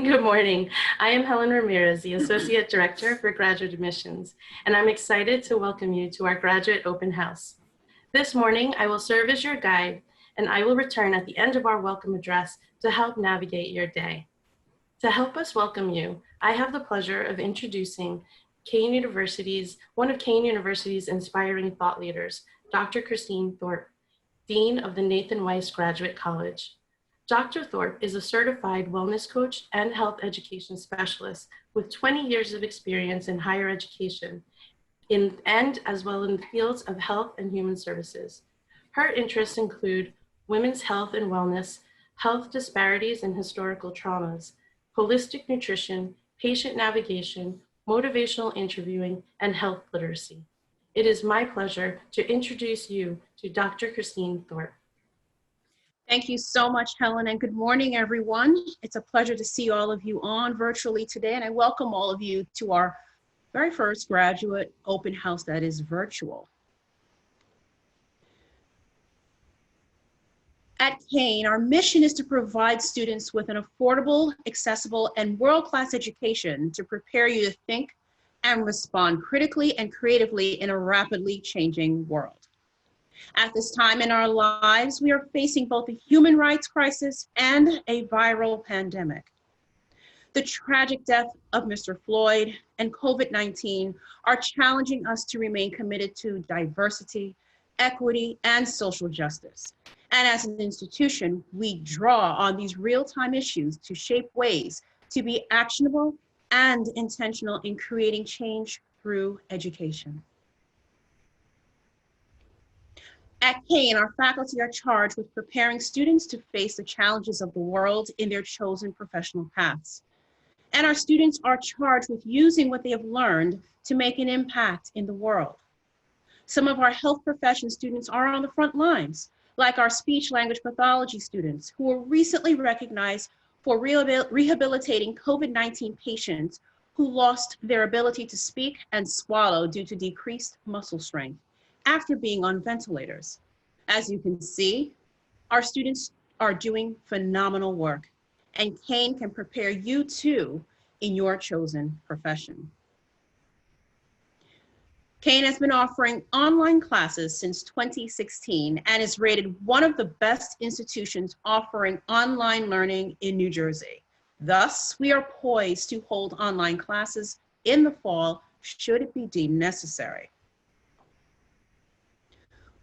Good morning. I am Helen Ramirez, the Associate Director for Graduate Admissions, and I'm excited to welcome you to our Graduate Open House. This morning, I will serve as your guide, and I will return at the end of our welcome address to help navigate your day. To help us welcome you, I have the pleasure of introducing one of Kean University's inspiring thought leaders, Dr. Christine Thorpe, Dean of the Nathan Weiss Graduate College. Dr. Thorpe is a certified wellness coach and health education specialist with 20 years of experience in higher education and as well in the fields of health and human services. Her interests include women's health and wellness, health disparities and historical traumas, holistic nutrition, patient navigation, motivational interviewing, and health literacy. It is my pleasure to introduce you to Dr. Christine Thorpe. Thank you so much, Helen, and good morning, everyone. It's a pleasure to see all of you on virtually today, and I welcome all of you to our very first graduate open house that is virtual. At Kean, our mission is to provide students with an affordable, accessible, and world-class education to prepare you to think and respond critically and creatively in a rapidly changing world. At this time in our lives, we are facing both a human rights crisis and a viral pandemic. The tragic death of Mr. Floyd and COVID-19 are challenging us to remain committed to diversity, equity, and social justice. And as an institution, we draw on these real-time issues to shape ways to be actionable and intentional in creating change through education. At Kean, our faculty are charged with preparing students to face the challenges of the world in their chosen professional paths. And our students are charged with using what they have learned to make an impact in the world. Some of our health profession students are on the front lines, like our speech language pathology students, who were recently recognized for rehabilitating COVID-19 patients who lost their ability to speak and swallow due to decreased muscle strength after being on ventilators. As you can see, our students are doing phenomenal work, and Kean can prepare you too in your chosen profession. Kean has been offering online classes since 2016 and is rated one of the best institutions offering online learning in New Jersey. Thus, we are poised to hold online classes in the fall should it be deemed necessary.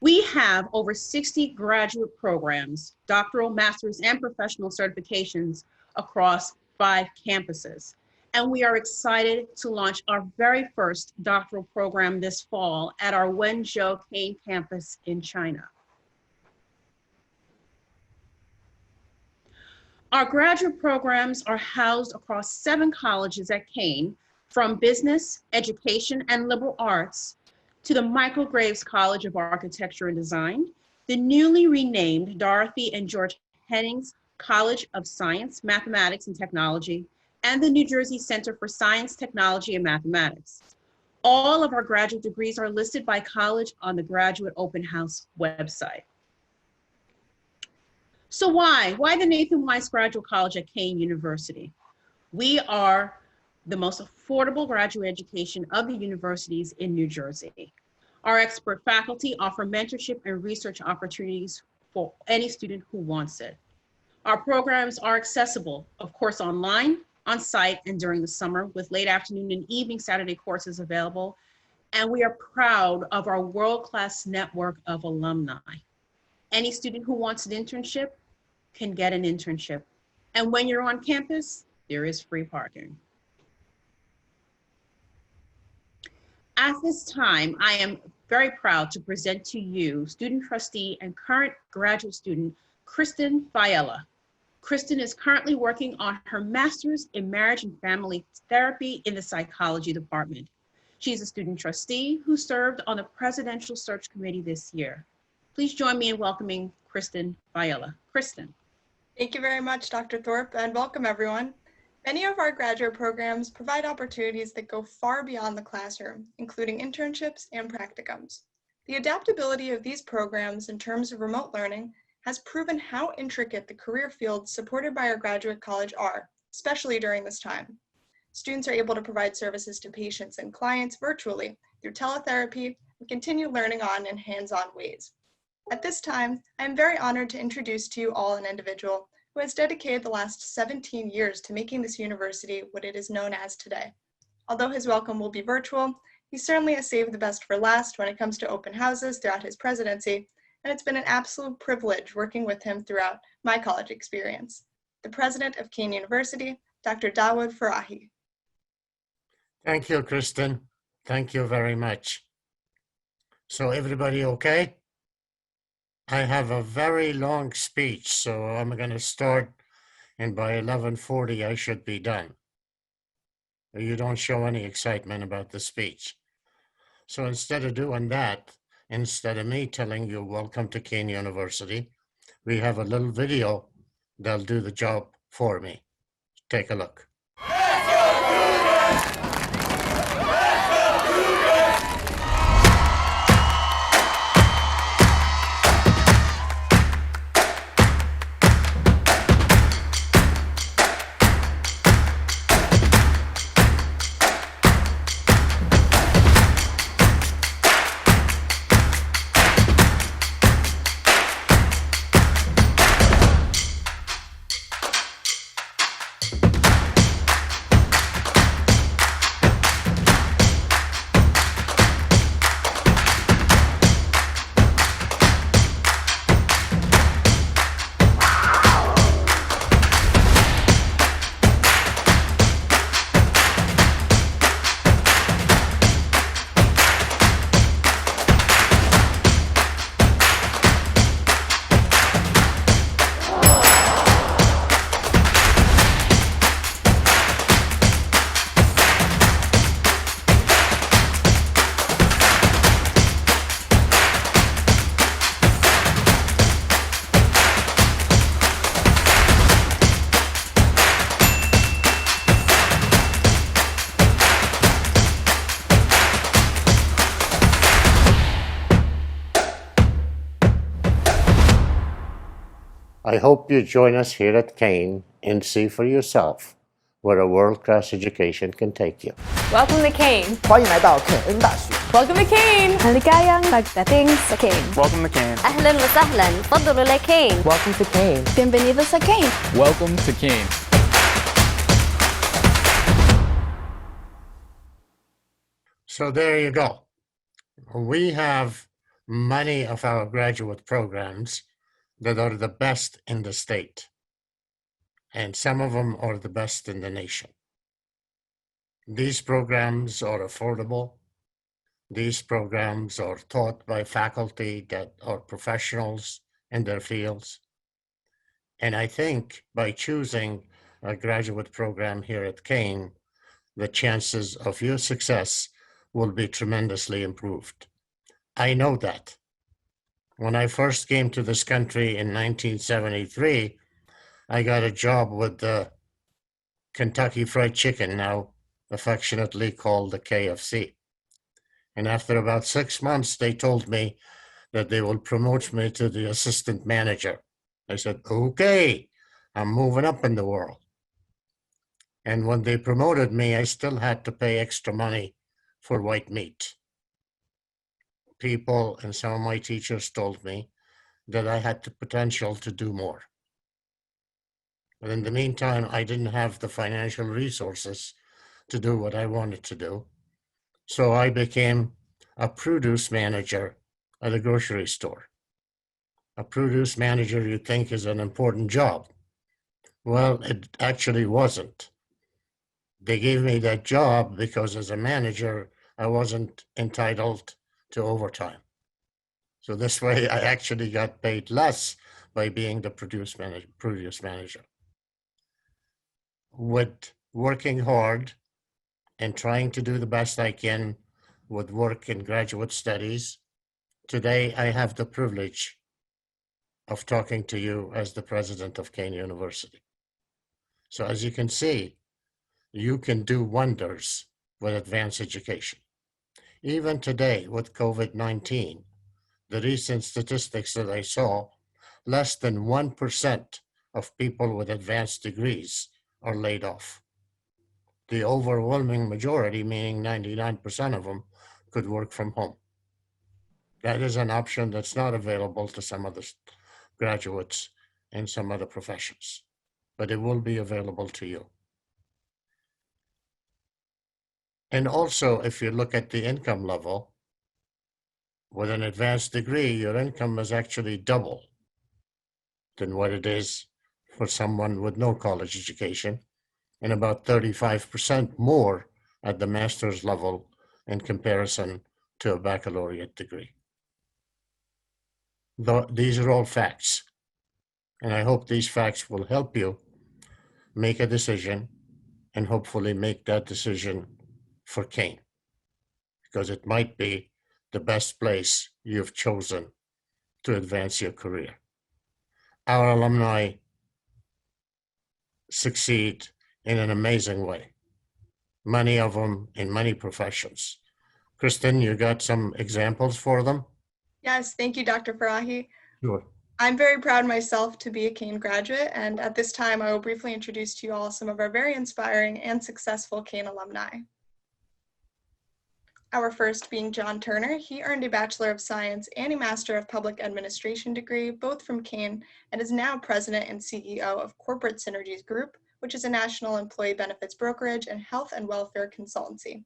We have over 60 graduate programs, doctoral, master's, and professional certifications across 5 campuses. And we are excited to launch our very first doctoral program this fall at our Wenzhou Kean campus in China. Our graduate programs are housed across 7 colleges at Kean, from business, education, and liberal arts, to the Michael Graves College of Architecture and Design, the newly renamed Dorothy and George Hennings College of Science, Mathematics, and Technology, and the New Jersey Center for Science, Technology, and Mathematics. All of our graduate degrees are listed by college on the Graduate Open House website. So why the Nathan Weiss Graduate College at Kean University? We are the most affordable graduate education of the universities in New Jersey. Our expert faculty offer mentorship and research opportunities for any student who wants it. Our programs are accessible, of course, online, on site, and during the summer, with late afternoon and evening Saturday courses available. And we are proud of our world-class network of alumni. Any student who wants an internship can get an internship. And when you're on campus, there is free parking. At this time, I am very proud to present to you student trustee and current graduate student, Kristen Fiella. Kristen is currently working on her master's in marriage and family therapy in the psychology department. She is a student trustee who served on the presidential search committee this year. Please join me in welcoming Kristen Fiella. Kristen. Thank you very much, Dr. Thorpe, and welcome everyone. Many of our graduate programs provide opportunities that go far beyond the classroom, including internships and practicums. The adaptability of these programs in terms of remote learning has proven how intricate the career fields supported by our graduate college are, especially during this time. Students are able to provide services to patients and clients virtually through teletherapy and continue learning on in hands-on ways. At this time, I am very honored to introduce to you all an individual who has dedicated the last 17 years to making this university what it is known as today. Although his welcome will be virtual, he certainly has saved the best for last when it comes to open houses throughout his presidency, and it's been an absolute privilege working with him throughout my college experience. The president of Kean University, Dr. Dawood Farahi. Thank you, Kristen. Thank you very much. So everybody okay? I have a very long speech, so I'm going to start, and by 11:40 I should be done. You don't show any excitement about the speech. So instead of doing that, instead of me telling you welcome to Kean University, we have a little video that'll do the job for me. Take a look. I hope you join us here at Kean and see for yourself where a world-class education can take you. Welcome to Kean. 欢迎来到肯恩大学。 Welcome to Kean. Maligayang pagdating sa Kean. Welcome to Kean. أهلا وسهلا تفضلوا لكين. Welcome to Kean. Bienvenidos a Kean. Welcome to Kean. So there you go. We have many of our graduate programs that are the best in the state, and some of them are the best in the nation. These programs are affordable. These programs are taught by faculty that are professionals in their fields. And I think by choosing a graduate program here at Kean, the chances of your success will be tremendously improved. I know that. When I first came to this country in 1973, I got a job with the Kentucky Fried Chicken, now affectionately called the KFC. And after about 6 months, they told me that they will promote me to the assistant manager. I said, okay, I'm moving up in the world. And when they promoted me, I still had to pay extra money for white meat. People and some of my teachers told me that I had the potential to do more. But in the meantime, I didn't have the financial resources to do what I wanted to do. So I became a produce manager at a grocery store. A produce manager you think is an important job. Well, it actually wasn't. They gave me that job because as a manager, I wasn't entitled to overtime. So this way I actually got paid less by being the produce manager. With working hard and trying to do the best I can with work in graduate studies, today I have the privilege of talking to you as the president of Kean University. So as you can see, you can do wonders with advanced education. Even today with COVID-19, the recent statistics that I saw, less than 1% of people with advanced degrees or laid off. The overwhelming majority, meaning 99% of them, could work from home. That is an option that's not available to some other graduates in some other professions, but it will be available to you. And also, if you look at the income level, with an advanced degree, your income is actually double than what it is for someone with no college education, and about 35% more at the master's level in comparison to a baccalaureate degree. These are all facts, and I hope these facts will help you make a decision and hopefully make that decision for Kean, because it might be the best place you've chosen to advance your career. Our alumni succeed in an amazing way, many of them in many professions. Kristen, you got some examples for them? Yes, thank you, Dr. Farahi. Sure. I'm very proud myself to be a Kean graduate, and at this time, I will briefly introduce to you all some of our very inspiring and successful Kean alumni. Our first being John Turner. He earned a Bachelor of Science and a Master of Public Administration degree, both from Kean, and is now President and CEO of Corporate Synergies Group, which is a national employee benefits brokerage and health and welfare consultancy.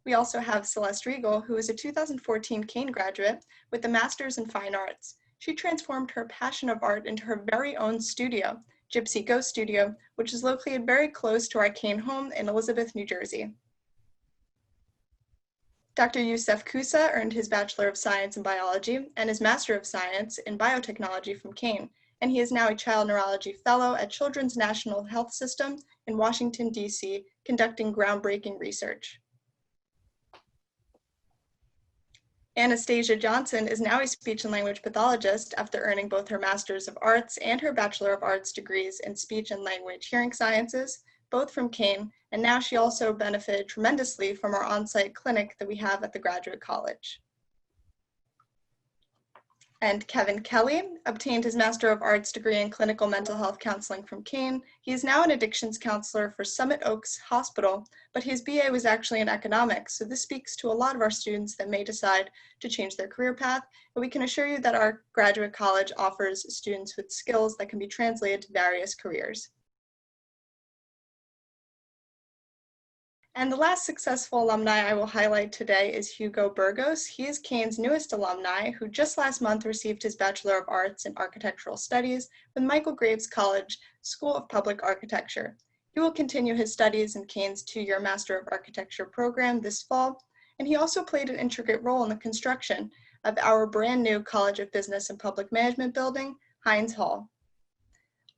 We also have Celeste Regal, who is a 2014 Kean graduate with a Master's in Fine Arts. She transformed her passion of art into her very own studio, Gypsy Ghost Studio, which is located very close to our Kean home in Elizabeth, New Jersey. Dr. Youssef Kusa earned his Bachelor of Science in Biology and his Master of Science in Biotechnology from Kean, and he is now a Child Neurology Fellow at Children's National Health System in Washington, D.C., conducting groundbreaking research. Anastasia Johnson is now a speech and language pathologist after earning both her Master's of Arts and her Bachelor of Arts degrees in Speech and Language Hearing Sciences, both from Kean, and now she also benefited tremendously from our on-site clinic that we have at the Graduate College. And Kevin Kelly obtained his Master of Arts degree in Clinical Mental Health Counseling from Kean. He is now an addictions counselor for Summit Oaks Hospital, but his BA was actually in economics, so this speaks to a lot of our students that may decide to change their career path, and we can assure you that our Graduate College offers students with skills that can be translated to various careers. And the last successful alumni I will highlight today is Hugo Burgos. He is Kean's newest alumni who just last month received his Bachelor of Arts in Architectural Studies with Michael Graves College School of Public Architecture. He will continue his studies in Kean's 2-year Master of Architecture program this fall, and he also played an intricate role in the construction of our brand new College of Business and Public Management building, Heinz Hall.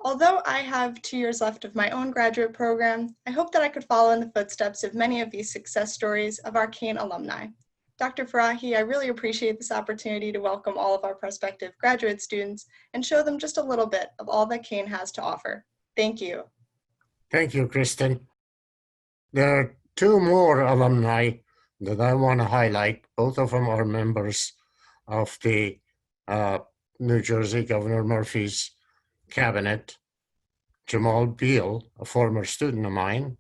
Although I have 2 years left of my own graduate program, I hope that I could follow in the footsteps of many of these success stories of our Kean alumni. Dr. Farahi, I really appreciate this opportunity to welcome all of our prospective graduate students and show them just a little bit of all that Kean has to offer. Thank you. Thank you, Kristen. There are 2 more alumni that I want to highlight. Both of them are members of the New Jersey Governor Murphy's cabinet. Jamal Beal, a former student of mine,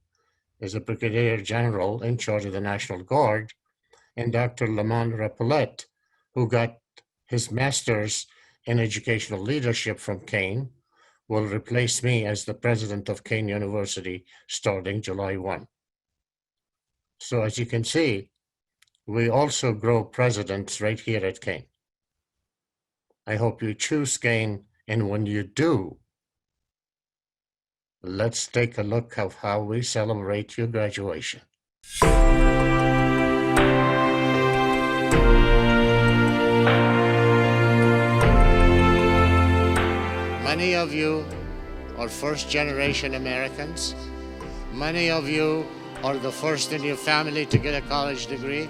is a brigadier general in charge of the National Guard, and Dr. Lamont Rapolette, who got his master's in educational leadership from Kean, will replace me as the president of Kean University starting July 1. So as you can see, we also grow presidents right here at Kean. I hope you choose Kean, and when you do, let's take a look at how we celebrate your graduation. Many of you are first-generation Americans. Many of you are the first in your family to get a college degree.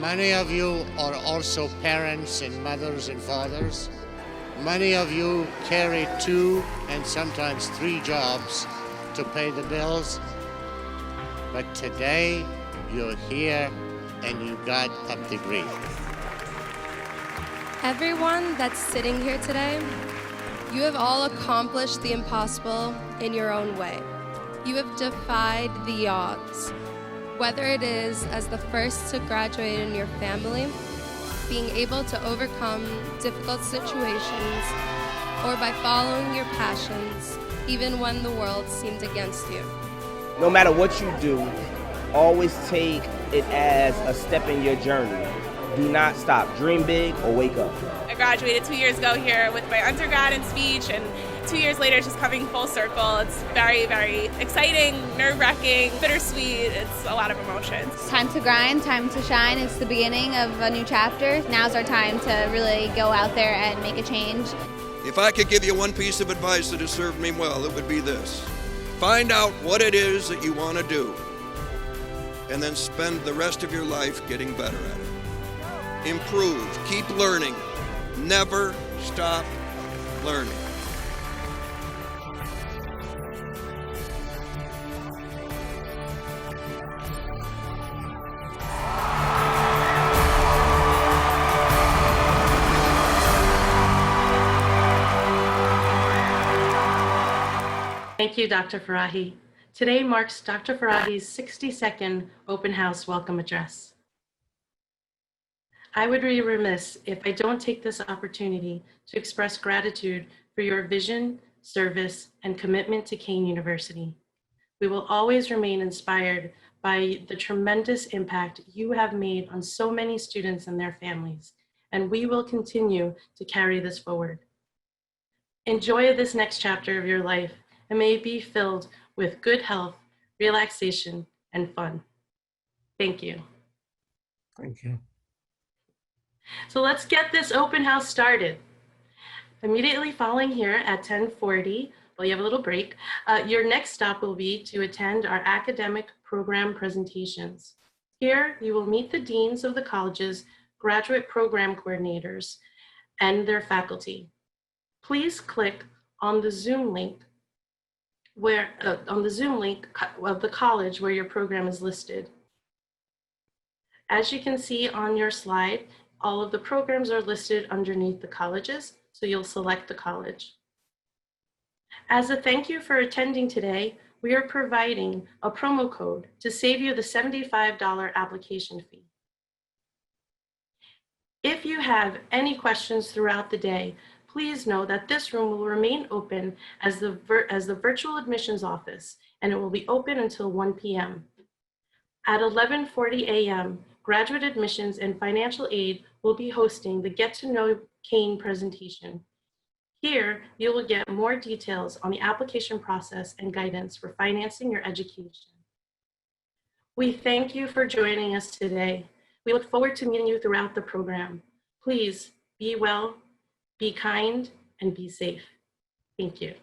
Many of you are also parents and mothers and fathers. Many of you carry 2 and sometimes 3 jobs to pay the bills. But today, you're here and you got a degree. Everyone that's sitting here today, You have all accomplished the impossible in your own way. You have defied the odds. Whether it is as the first to graduate in your family, being able to overcome difficult situations, or by following your passions, even when the world seemed against you. No matter what you do, always take it as a step in your journey. Do not stop. Dream big or wake up. I graduated 2 years ago here with my undergrad in speech, and 2 years later it's just coming full circle. It's very, very exciting, nerve-wracking, bittersweet. It's a lot of emotions. It's time to grind, time to shine. It's the beginning of a new chapter. Now's our time to really go out there and make a change. If I could give you one piece of advice that has served me well, it would be this. Find out what it is that you want to do, and then spend the rest of your life getting better at it. Improve, keep learning, never stop learning. Thank you, Dr. Farahi. Today marks Dr. Farahi's 62nd open house welcome address. I would be remiss if I don't take this opportunity to express gratitude for your vision, service, and commitment to Kean University. We will always remain inspired by the tremendous impact you have made on so many students and their families, and we will continue to carry this forward. Enjoy this next chapter of your life, and may it be filled with good health, relaxation, and fun. Thank you. Thank you. So let's get this open house started. Immediately following here at 10:40, well, you have a little break, your next stop will be to attend our academic program presentations. Here, you will meet the deans of the college's graduate program coordinators and their faculty. Please click on the Zoom link of the college where your program is listed. As you can see on your slide, all of the programs are listed underneath the colleges, so you'll select the college. As a thank you for attending today, we are providing a promo code to save you the $75 application fee. If you have any questions throughout the day, please know that this room will remain open as the virtual admissions office, and it will be open until 1 p.m. At 11:40 a.m., Graduate Admissions and Financial Aid will be hosting the Get to Know Kean presentation. Here, you will get more details on the application process and guidance for financing your education. We thank you for joining us today. We look forward to meeting you throughout the program. Please be well, be kind, and be safe. Thank you.